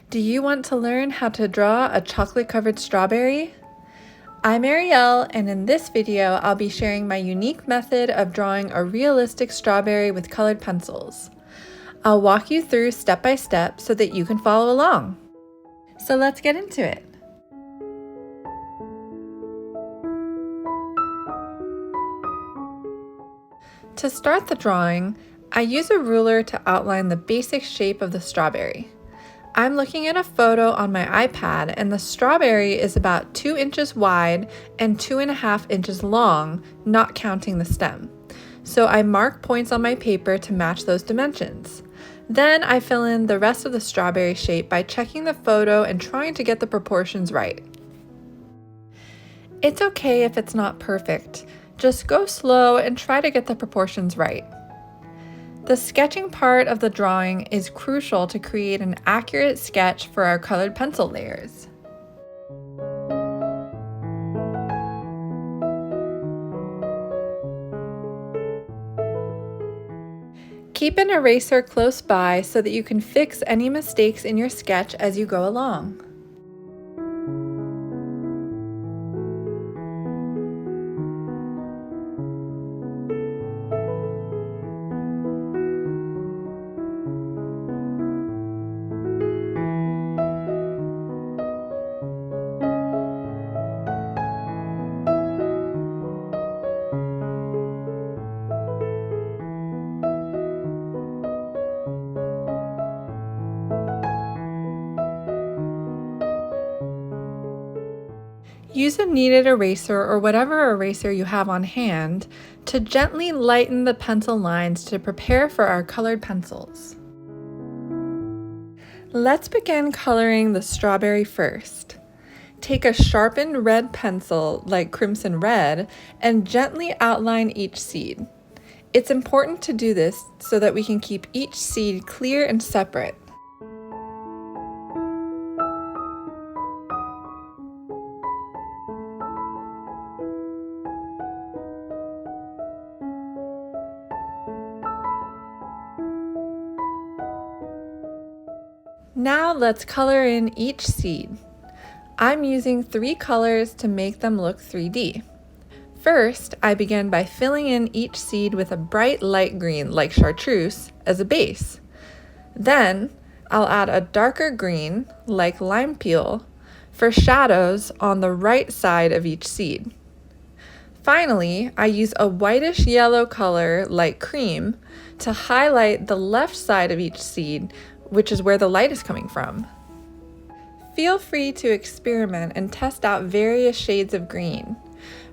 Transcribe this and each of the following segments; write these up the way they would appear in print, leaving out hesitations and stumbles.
Do you want to learn how to draw a chocolate-covered strawberry? I'm Arielle, and in this video, I'll be sharing my unique method of drawing a realistic strawberry with colored pencils. I'll walk you through step by step so that you can follow along. So let's get into it. To start the drawing, I use a ruler to outline the basic shape of the strawberry. I'm looking at a photo on my iPad, and the strawberry is about 2 inches wide and 2.5 inches long, not counting the stem. So I mark points on my paper to match those dimensions. Then I fill in the rest of the strawberry shape by checking the photo and trying to get the proportions right. It's okay if it's not perfect. Just go slow and try to get the proportions right. The sketching part of the drawing is crucial to create an accurate sketch for our colored pencil layers. Keep an eraser close by so that you can fix any mistakes in your sketch as you go along. Use a kneaded eraser or whatever eraser you have on hand to gently lighten the pencil lines to prepare for our colored pencils. Let's begin coloring the strawberry first. Take a sharpened red pencil like crimson red and gently outline each seed. It's important to do this so that we can keep each seed clear and separate. Now let's color in each seed. I'm using 3 colors to make them look 3D. First, I begin by filling in each seed with a bright light green like chartreuse as a base. Then, I'll add a darker green like lime peel for shadows on the right side of each seed. Finally, I use a whitish yellow color like cream to highlight the left side of each seed, which is where the light is coming from. Feel free to experiment and test out various shades of green.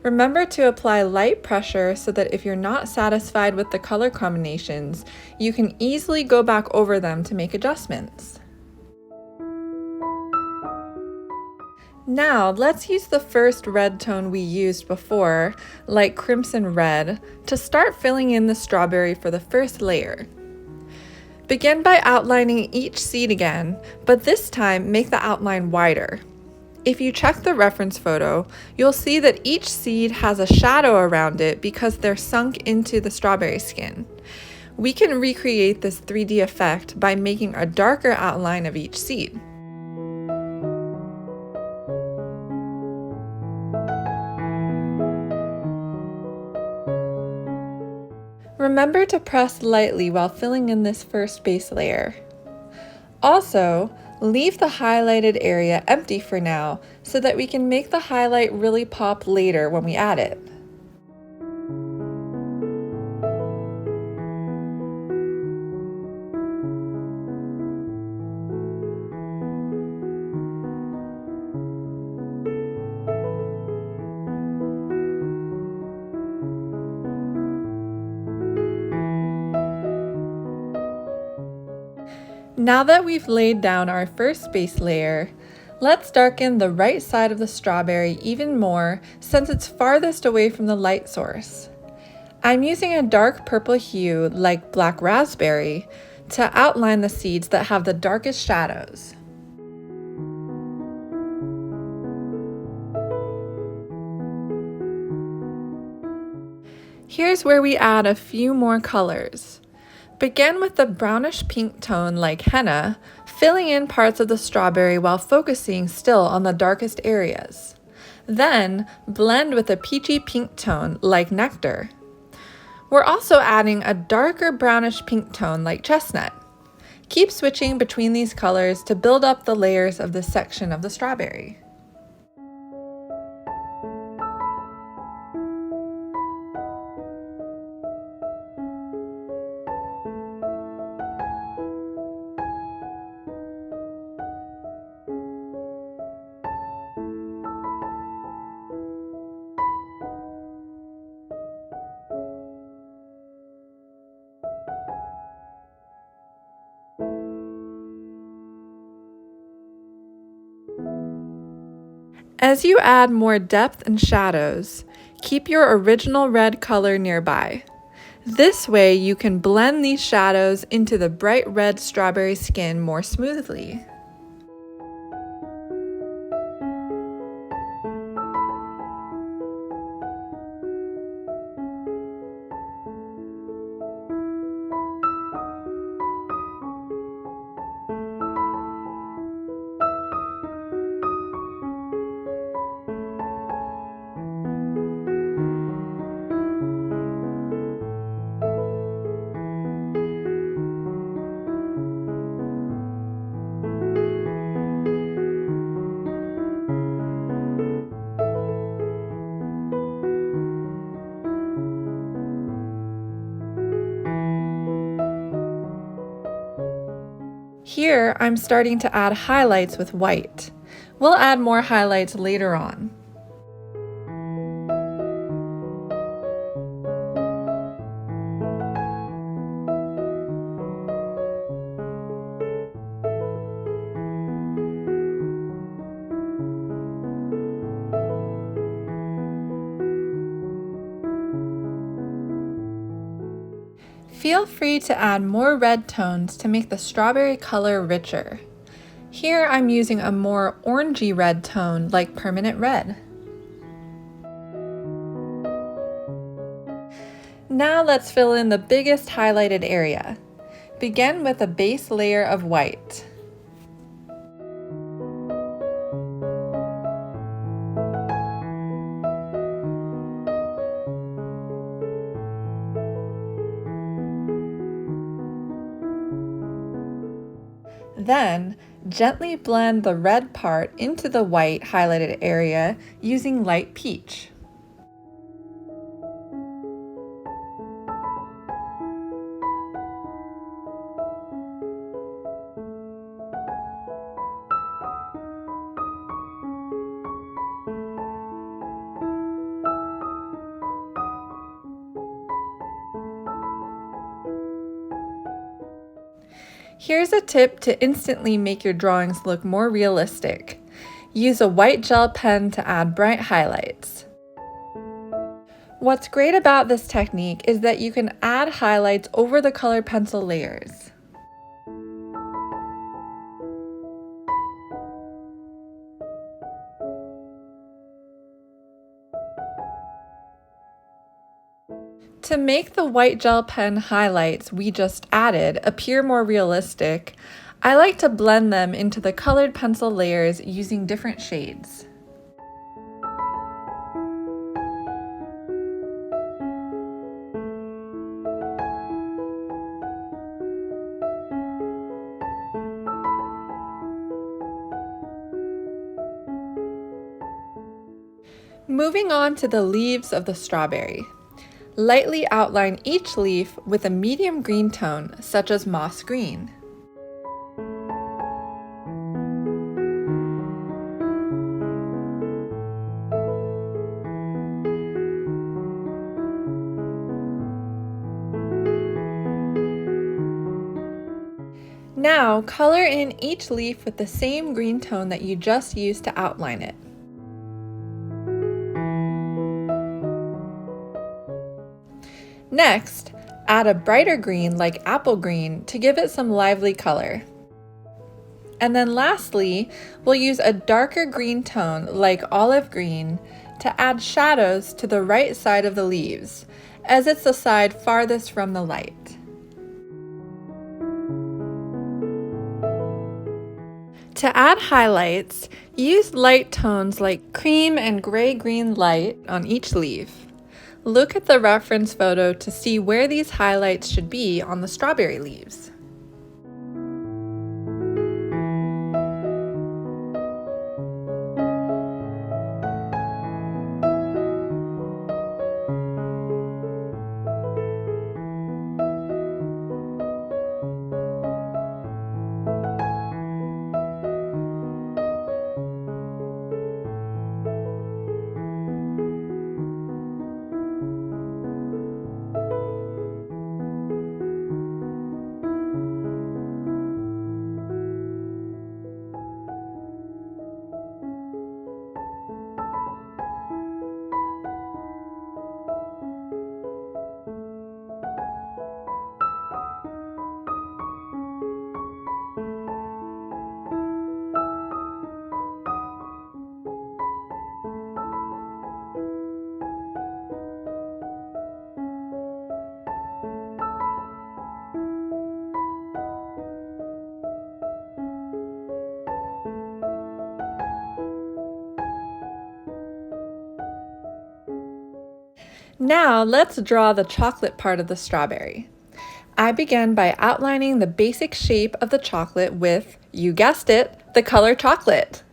Remember to apply light pressure so that if you're not satisfied with the color combinations, you can easily go back over them to make adjustments. Now, let's use the first red tone we used before, like crimson red, to start filling in the strawberry for the first layer. Begin by outlining each seed again, but this time make the outline wider. If you check the reference photo, you'll see that each seed has a shadow around it because they're sunk into the strawberry skin. We can recreate this 3D effect by making a darker outline of each seed. Remember to press lightly while filling in this first base layer. Also, leave the highlighted area empty for now so that we can make the highlight really pop later when we add it. Now that we've laid down our first base layer, let's darken the right side of the strawberry even more since it's farthest away from the light source. I'm using a dark purple hue like black raspberry to outline the seeds that have the darkest shadows. Here's where we add a few more colors. Begin with the brownish pink tone like henna, filling in parts of the strawberry while focusing still on the darkest areas. Then, blend with a peachy pink tone like nectar. We're also adding a darker brownish pink tone like chestnut. Keep switching between these colors to build up the layers of this section of the strawberry. As you add more depth and shadows, keep your original red color nearby. This way you can blend these shadows into the bright red strawberry skin more smoothly. Here, I'm starting to add highlights with white. We'll add more highlights later on. Feel free to add more red tones to make the strawberry color richer. Here I'm using a more orangey red tone like permanent red. Now let's fill in the biggest highlighted area. Begin with a base layer of white. Then, gently blend the red part into the white highlighted area using light peach. Here's a tip to instantly make your drawings look more realistic. Use a white gel pen to add bright highlights. What's great about this technique is that you can add highlights over the colored pencil layers. To make the white gel pen highlights we just added appear more realistic, I like to blend them into the colored pencil layers using different shades. Moving on to the leaves of the strawberry. Lightly outline each leaf with a medium green tone, such as moss green. Now, color in each leaf with the same green tone that you just used to outline it. Next, add a brighter green like apple green to give it some lively color. And then lastly, we'll use a darker green tone like olive green to add shadows to the right side of the leaves, as it's the side farthest from the light. To add highlights, use light tones like cream and gray-green light on each leaf. Look at the reference photo to see where these highlights should be on the strawberry leaves. Now let's draw the chocolate part of the strawberry. I began by outlining the basic shape of the chocolate with, you guessed it, the color chocolate.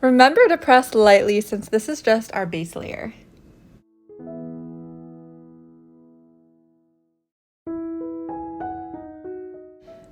Remember to press lightly since this is just our base layer.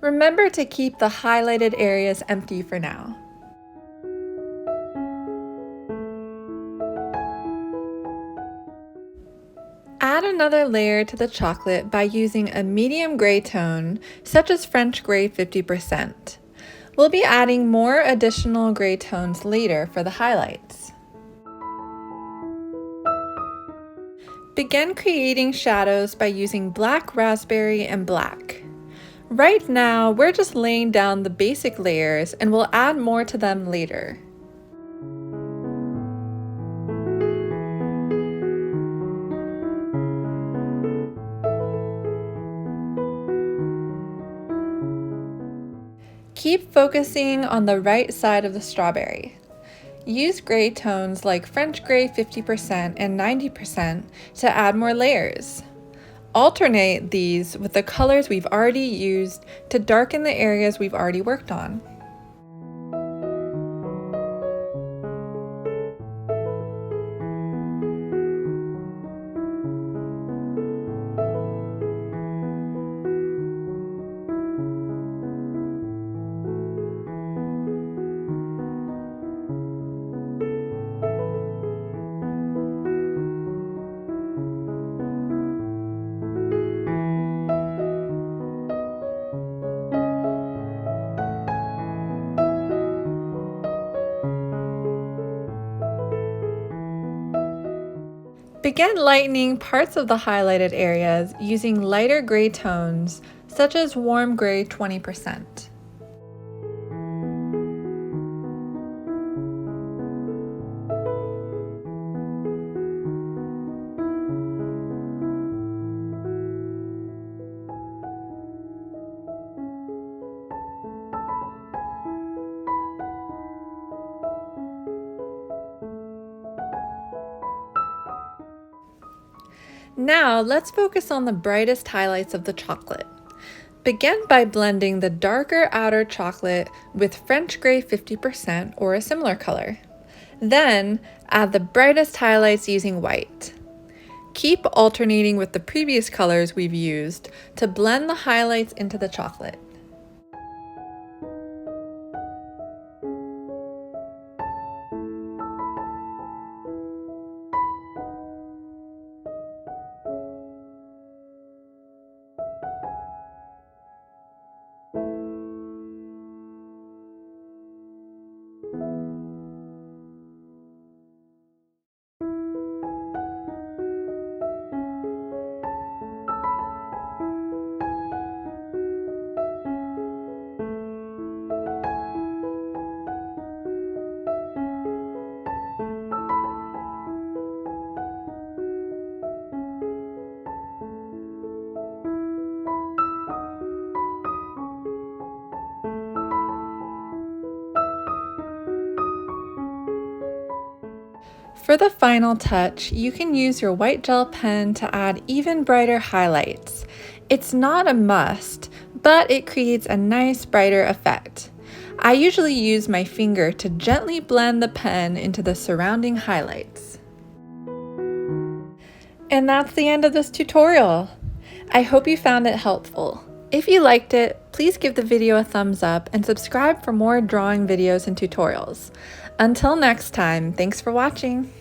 Remember to keep the highlighted areas empty for now. Add another layer to the chocolate by using a medium gray tone, such as French gray 50%. We'll be adding more additional gray tones later for the highlights. Begin creating shadows by using black raspberry and black. Right now, we're just laying down the basic layers and we'll add more to them later. Keep focusing on the right side of the strawberry. Use gray tones like French gray 50% and 90% to add more layers. Alternate these with the colors we've already used to darken the areas we've already worked on. Begin lightening parts of the highlighted areas using lighter gray tones, such as warm gray 20%. Now let's focus on the brightest highlights of the chocolate. Begin by blending the darker outer chocolate with French gray 50% or a similar color. Then add the brightest highlights using white. Keep alternating with the previous colors we've used to blend the highlights into the chocolate. For the final touch, you can use your white gel pen to add even brighter highlights. It's not a must, but it creates a nice brighter effect. I usually use my finger to gently blend the pen into the surrounding highlights. And that's the end of this tutorial. I hope you found it helpful. If you liked it, please give the video a thumbs up and subscribe for more drawing videos and tutorials. Until next time, thanks for watching.